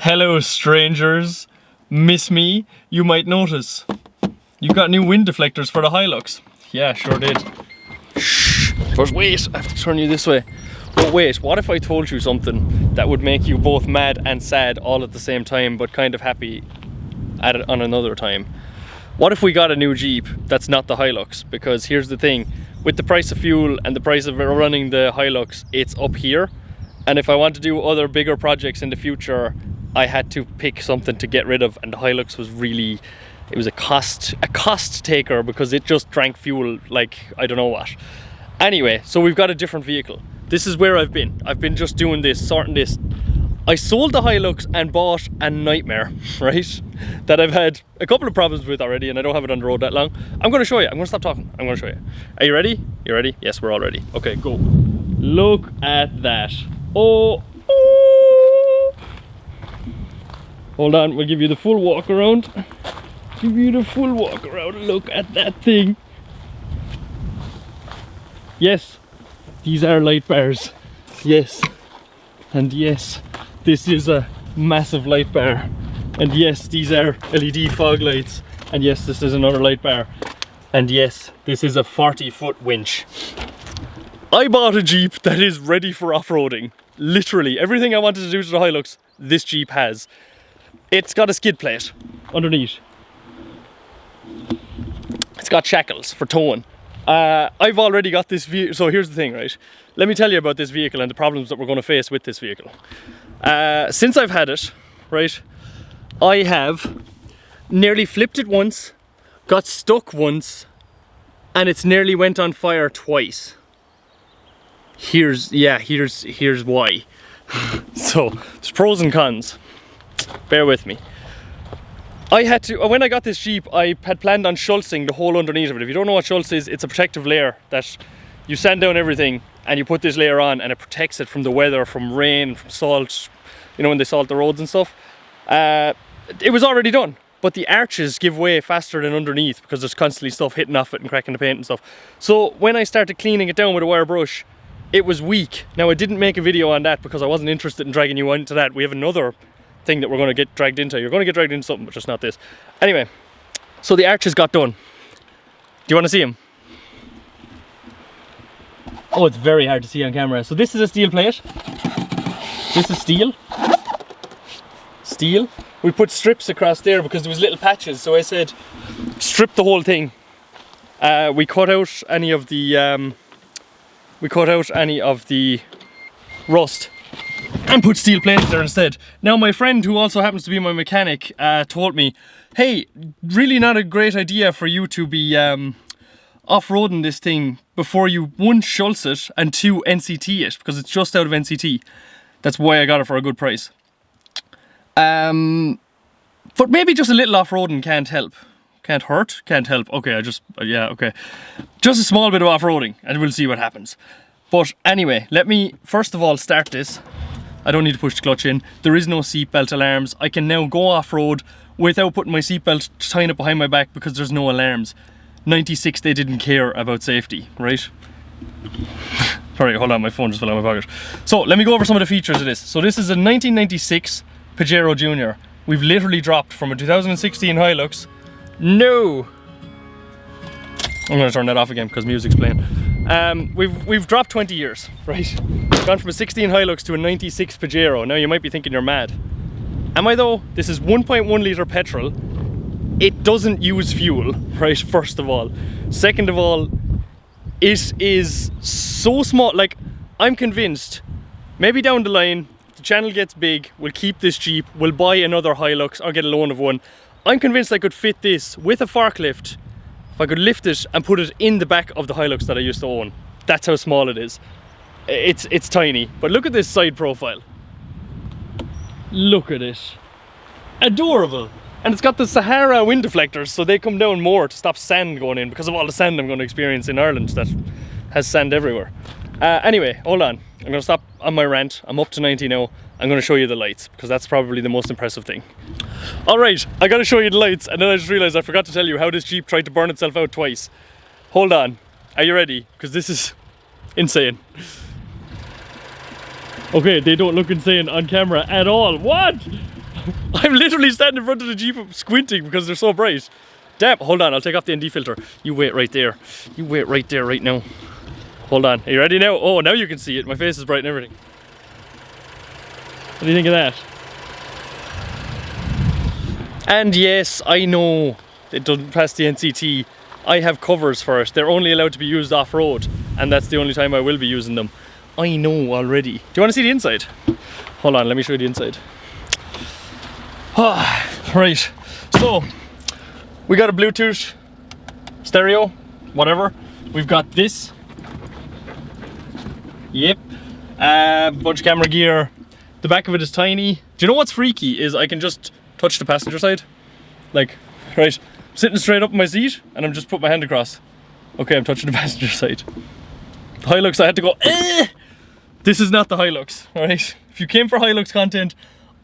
Hello strangers, miss me? You might notice. You got new wind deflectors for the Hilux. Yeah, sure did. Shh, but wait, I have to turn you this way. But wait, what if I told you something that would make you both mad and sad all at the same time, but kind of happy on another time? What if we got a new Jeep that's not the Hilux? Because here's the thing, with the price of fuel and the price of running the Hilux, it's up here. And if I want to do other bigger projects in the future, I had to pick something to get rid of, and the Hilux was really, it was a cost taker because it just drank fuel like I don't know what. Anyway, so we've got a different vehicle. This is where I've been just doing this, sorting this. I sold the Hilux and bought a Nightmare, right? That I've had a couple of problems with already, and I don't have it on the road that long. I'm gonna show you, I'm gonna stop talking, I'm gonna show you. Are you ready? You ready? Yes, we're all ready. Okay, go. Look at that. Oh. Hold on, we'll give you the full walk around. Give you the full walk around. Look at that thing. Yes, these are light bars. Yes, and yes, this is a massive light bar. And yes, these are LED fog lights. And yes, this is another light bar. And yes, this is a 40-foot winch. I bought a Jeep that is ready for off-roading. Literally, everything I wanted to do to the Hilux, this Jeep has. It's got a skid plate underneath. It's got shackles for towing. I've already got this vehicle, so here's the thing, right? Let me tell you about this vehicle and the problems that we're going to face with this vehicle. Since I've had it, right, I have nearly flipped it once, got stuck once, and it's nearly went on fire twice. Here's why. So, there's pros and cons. Bear with me. I had to, when I got this Jeep, I had planned on schultzing the whole underneath of it. If you don't know what schultz is, it's a protective layer that you sand down everything and you put this layer on, and it protects it from the weather, from rain, from salt, you know, when they salt the roads and stuff. It was already done, but the arches give way faster than underneath because there's constantly stuff hitting off it and cracking the paint and stuff. So when I started cleaning it down with a wire brush, it was weak. Now, I didn't make a video on that because I wasn't interested in dragging you into that. We have another thing that we're going to get dragged into. You're going to get dragged into something, but just not this. Anyway, so the arches got done. Do you want to see them? Oh, it's very hard to see on camera. So this is a steel plate. This is steel. Steel. We put strips across there because there was little patches. So I said, strip the whole thing. We cut out any of the rust and put steel plates there instead. Now, my friend, who also happens to be my mechanic, told me, hey, really not a great idea for you to be off-roading this thing before you, one, schultz it, and two, NCT it, because it's just out of NCT. That's why I got it for a good price. But maybe just a little off-roading can't help. Can't hurt, can't help. Okay, yeah, okay. Just a small bit of off-roading, and we'll see what happens. But anyway, let me first of all start this. I don't need to push the clutch in. There is no seatbelt alarms. I can now go off-road without putting my seatbelt, tying it behind my back because there's no alarms. 96, they didn't care about safety, right? Sorry, hold on, my phone just fell out of my pocket. So let me go over some of the features of this. So this is a 1996 Pajero Junior. We've literally dropped from a 2016 Hilux. No! I'm gonna turn that off again because music's playing. We've dropped 20 years, right? Gone from a 16 Hilux to a 96 Pajero. Now you might be thinking you're mad. Am I though? This is 1.1 litre petrol. It doesn't use fuel, right? First of all. Second of all, it is so small. Like, I'm convinced, maybe down the line, the channel gets big, we'll keep this Jeep, we'll buy another Hilux or get a loan of one. I'm convinced I could fit this with a forklift. If I could lift it and put it in the back of the Hilux that I used to own. That's how small it is. It's tiny, but look at this side profile. Look at it. Adorable. And it's got the Sahara wind deflectors, so they come down more to stop sand going in because of all the sand I'm going to experience in Ireland that has sand everywhere. Anyway, hold on. I'm going to stop on my rant. I'm up to 90 now. I'm going to show you the lights because that's probably the most impressive thing. Alright, I got to show you the lights, and then I just realised I forgot to tell you how this Jeep tried to burn itself out twice. Hold on. Are you ready? Because this is insane. Okay, they don't look insane on camera at all. What? I'm literally standing in front of the Jeep squinting because they're so bright. Damn, hold on, I'll take off the ND filter. You wait right there. You wait right there right now. Hold on, are you ready now? Oh, now you can see it. My face is bright and everything. What do you think of that? And yes, I know it doesn't pass the NCT. I have covers for it. They're only allowed to be used off-road, and that's the only time I will be using them. I know already. Do you want to see the inside? Hold on, let me show you the inside. Right, so we got a Bluetooth stereo, whatever. We've got this. Yep. Bunch of camera gear. The back of it is tiny. Do you know what's freaky is I can just touch the passenger side. Like, right, I'm sitting straight up in my seat and I'm just putting my hand across. Okay, I'm touching the passenger side. The Hilux, I had to go, eh! This is not the Hilux, alright? If you came for Hilux content,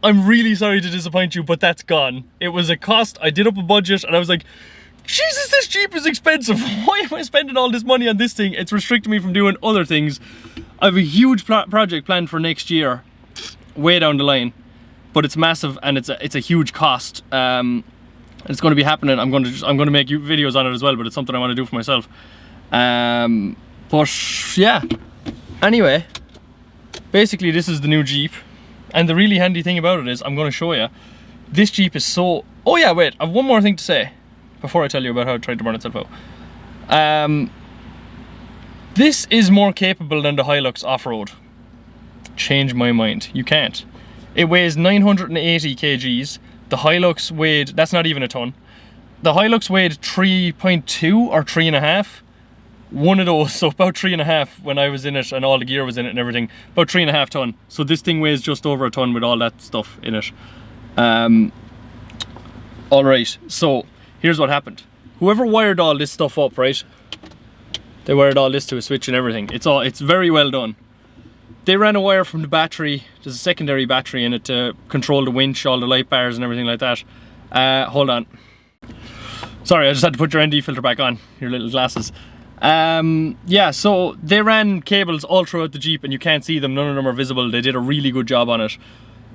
I'm really sorry to disappoint you, but that's gone. It was a cost, I did up a budget and I was like, Jesus, this Jeep is expensive. Why am I spending all this money on this thing? It's restricting me from doing other things. I have a huge project planned for next year, way down the line, but it's massive and it's a huge cost. It's going to be happening. I'm going to make videos on it as well, but it's something I want to do for myself. But yeah. Anyway, basically this is the new Jeep, and the really handy thing about it is I'm going to show you. This Jeep is so. Oh yeah, wait. I have one more thing to say before I tell you about how it tried to burn itself out. This is more capable than the Hilux off-road. Change my mind. You can't. It weighs 980 kgs. The Hilux weighed, that's not even a ton. The Hilux weighed 3.2 or 3.5. One of those, so about 3.5 when I was in it and all the gear was in it and everything. About 3.5 ton. So this thing weighs just over a ton with all that stuff in it. Alright, so here's what happened. Whoever wired all this stuff up, right? They wired all this to a switch and everything. It's very well done. They ran a wire from the battery. There's a secondary battery in it to control the winch, all the light bars and everything like that. Hold on. Sorry, I just had to put your ND filter back on, your little glasses. Yeah, so they ran cables all throughout the Jeep and you can't see them, none of them are visible. They did a really good job on it.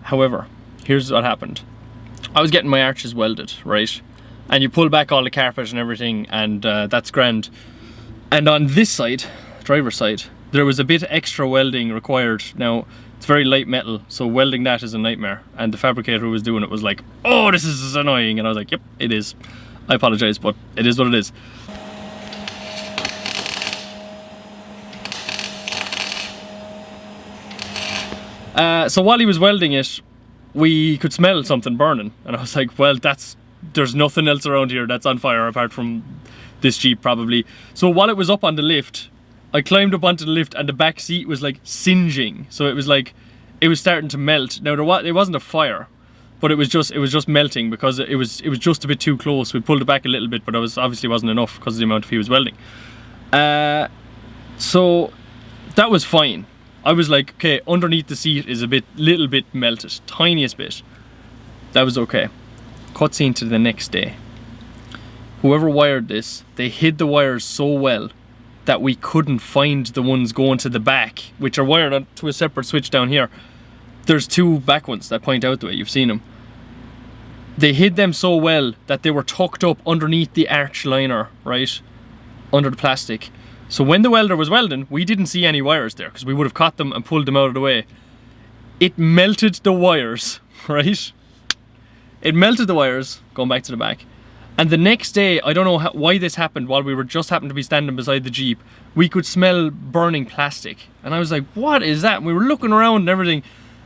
However, here's what happened. I was getting my arches welded, right? And you pull back all the carpet and everything, and that's grand. And on this side, driver's side, there was a bit extra welding required. Now, it's very light metal, so welding that is a nightmare. And the fabricator who was doing it was like, oh, this is annoying. And I was like, yep, it is. I apologize, but it is what it is. So while he was welding it, we could smell something burning. And I was like, well, there's nothing else around here that's on fire apart from this Jeep probably. So while it was up on the lift, I climbed up onto the lift and the back seat was like singeing. So it was like, it was starting to melt. Now it wasn't a fire, but it was just melting because it was just a bit too close. We pulled it back a little bit, but it obviously wasn't enough because of the amount of he was welding. So that was fine. I was like, okay, underneath the seat is little bit melted, tiniest bit. That was okay. Cutscene to the next day. Whoever wired this, they hid the wires so well that we couldn't find the ones going to the back, which are wired to a separate switch down here. There's two back ones that point out the way, you've seen them. They hid them so well that they were tucked up underneath the arch liner, right? Under the plastic. So when the welder was welding, we didn't see any wires there because we would have caught them and pulled them out of the way. It melted the wires, right? It melted the wires, going back to the back. And the next day, I don't know why this happened while we were just happened to be standing beside the Jeep, we could smell burning plastic. And I was like, what is that? And we were looking around and everything.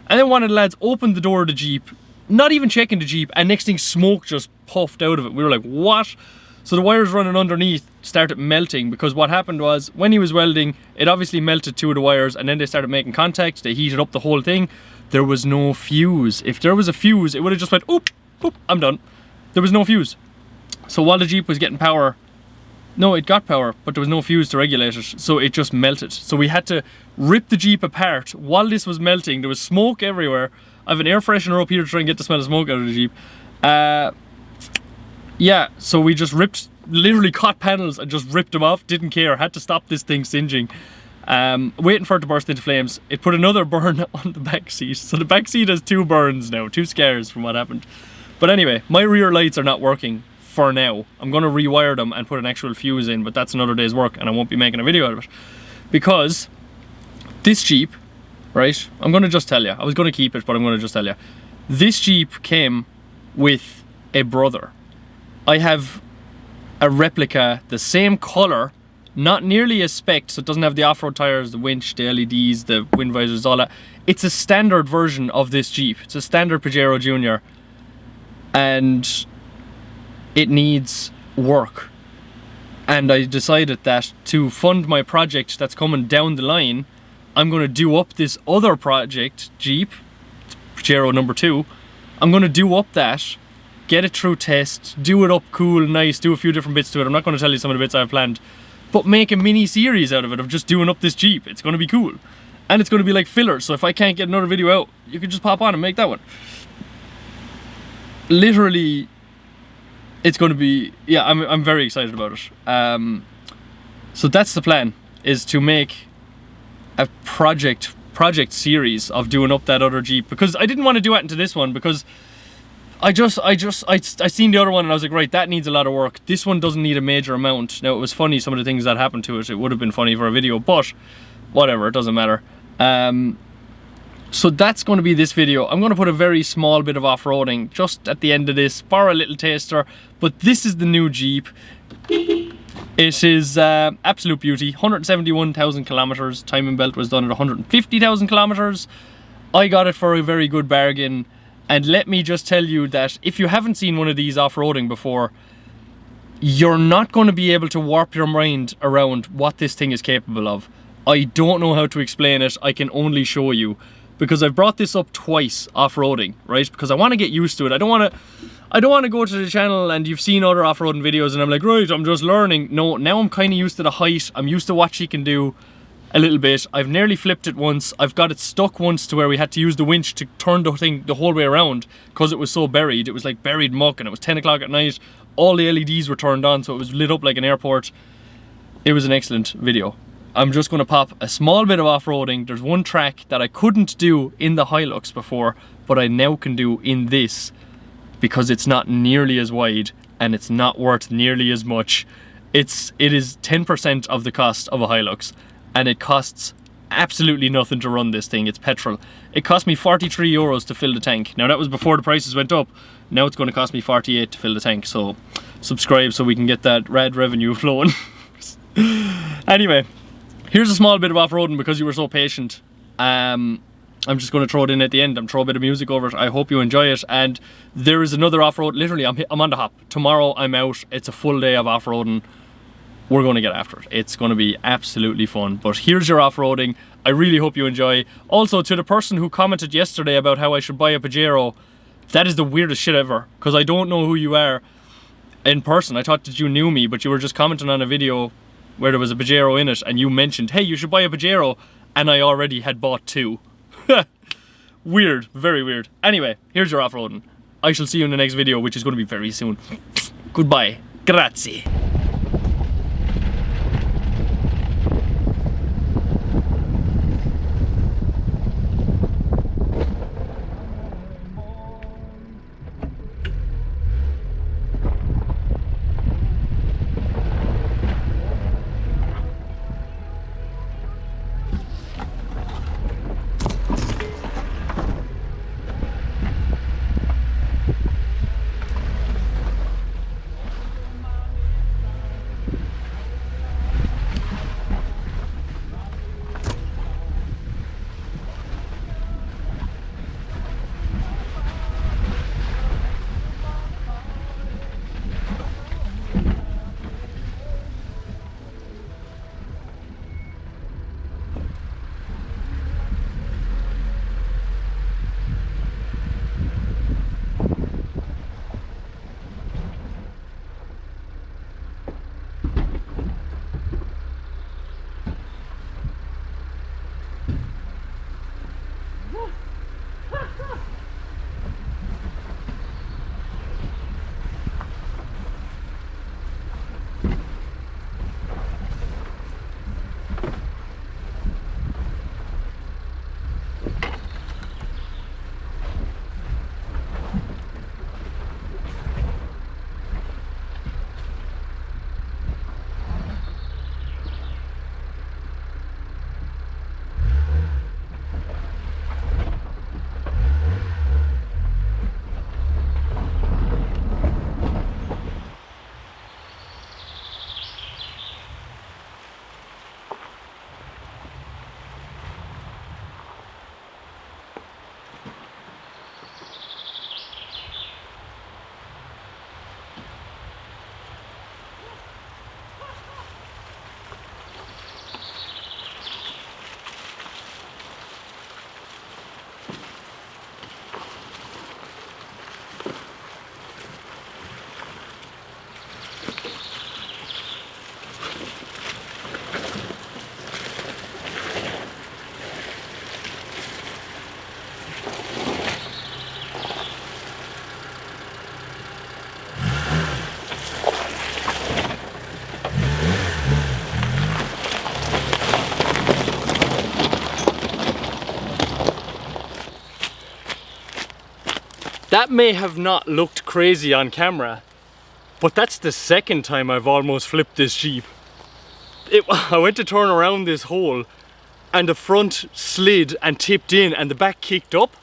And then one of the lads opened the door of the Jeep, not even checking the Jeep, and next thing smoke just puffed out of it. We were like, what? So the wires running underneath started melting because what happened was when he was welding, it obviously melted two of the wires and then they started making contact. They heated up the whole thing. There was no fuse. If there was a fuse, it would have just went, oop, oop, I'm done. There was no fuse. So while the Jeep was getting power, no, it got power, but there was no fuse to regulate it, so it just melted. So we had to rip the Jeep apart while this was melting. There was smoke everywhere. I have an air freshener up here to try and get the smell of smoke out of the Jeep. Yeah, so we just literally caught panels and just ripped them off, didn't care, had to stop this thing singeing. waiting for it to burst into flames. It put another burn on the back seat. So the back seat has 2 burns now, 2 scars from what happened. But anyway, my rear lights are not working for now. I'm going to rewire them and put an actual fuse in, but that's another day's work and I won't be making a video out of it. Because this Jeep, right, I'm going to just tell you. I was going to keep it, but I'm going to just tell you. This Jeep came with a brother. I have a replica, the same colour, not nearly as spec'd, so it doesn't have the off-road tyres, the winch, the LEDs, the wind visors, all that. It's a standard version of this Jeep. It's a standard Pajero Junior, and it needs work. And I decided that to fund my project that's coming down the line, I'm going to do up this other project, Jeep, Pajero number 2. I'm going to do up that, get it through test, do it up cool, nice, do a few different bits to it. I'm not going to tell you some of the bits I've planned, but make a mini series out of it of just doing up this Jeep. It's going to be cool. And it's going to be like filler, so if I can't get another video out, you can just pop on and make that one. Literally, it's going to be, yeah, I'm very excited about it. So that's the plan, is to make a project series of doing up that other Jeep, because I didn't want to do it into this one, because I seen the other one and I was like, right, that needs a lot of work. This one doesn't need a major amount. Now, it was funny, some of the things that happened to it. It would have been funny for a video, but whatever, it doesn't matter. So that's going to be this video. I'm going to put a very small bit of off-roading just at the end of this for a little taster. But this is the new Jeep. It is absolute beauty. 171,000 kilometers. Timing belt was done at 150,000 kilometers. I got it for a very good bargain. And let me just tell you that if you haven't seen one of these off-roading before, you're not going to be able to warp your mind around what this thing is capable of. I don't know how to explain it. I can only show you, because I've brought this up twice off-roading, right? Because I want to get used to it. I don't want to go to the channel and you've seen other off-roading videos and I'm like, right, I'm just learning. No, now I'm kind of used to the height. I'm used to what she can do a little bit. I've nearly flipped it once. I've got it stuck once to where we had to use the winch to turn the thing the whole way around because it was so buried. It was like buried muck and it was 10 o'clock at night. All the LEDs were turned on, so it was lit up like an airport. It was an excellent video. I'm just going to pop a small bit of off-roading. There's one track that I couldn't do in the Hilux before, but I now can do in this because it's not nearly as wide and it's not worth nearly as much. It is 10% of the cost of a Hilux, and it costs absolutely nothing to run this thing. It's petrol. It cost me 43 euros to fill the tank. Now that was before the prices went up. Now it's going to cost me 48 to fill the tank. So subscribe so we can get that rad revenue flowing. Anyway, here's a small bit of off-roading because you were so patient. I'm just going to throw it in at the end. I'm throwing a bit of music over it. I hope you enjoy it. And there is another off-road. Literally, I'm on the hop. Tomorrow I'm out. It's a full day of off-roading. We're going to get after it. It's going to be absolutely fun. But here's your off-roading. I really hope you enjoy. Also, to the person who commented yesterday about how I should buy a Pajero, that is the weirdest shit ever, because I don't know who you are in person. I thought that you knew me, but you were just commenting on a video where there was a Pajero in it, and you mentioned, hey, you should buy a Pajero, and I already had bought 2. Weird, very weird. Anyway, here's your off-roading. I shall see you in the next video, which is going to be very soon. Goodbye. Grazie. That may have not looked crazy on camera, but that's the second time I've almost flipped this Jeep. I went to turn around this hole and the front slid and tipped in and the back kicked up.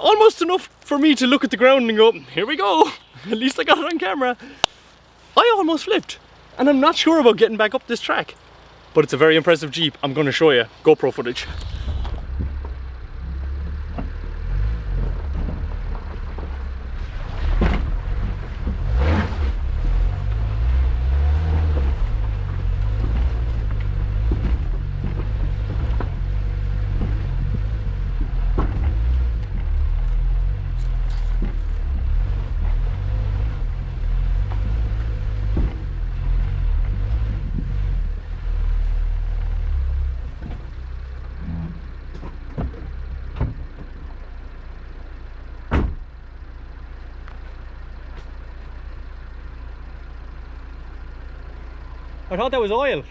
Almost enough for me to look at the ground and go, here we go. At least I got it on camera. I almost flipped and I'm not sure about getting back up this track. But it's a very impressive Jeep. I'm going to show you GoPro footage. I thought that was oil.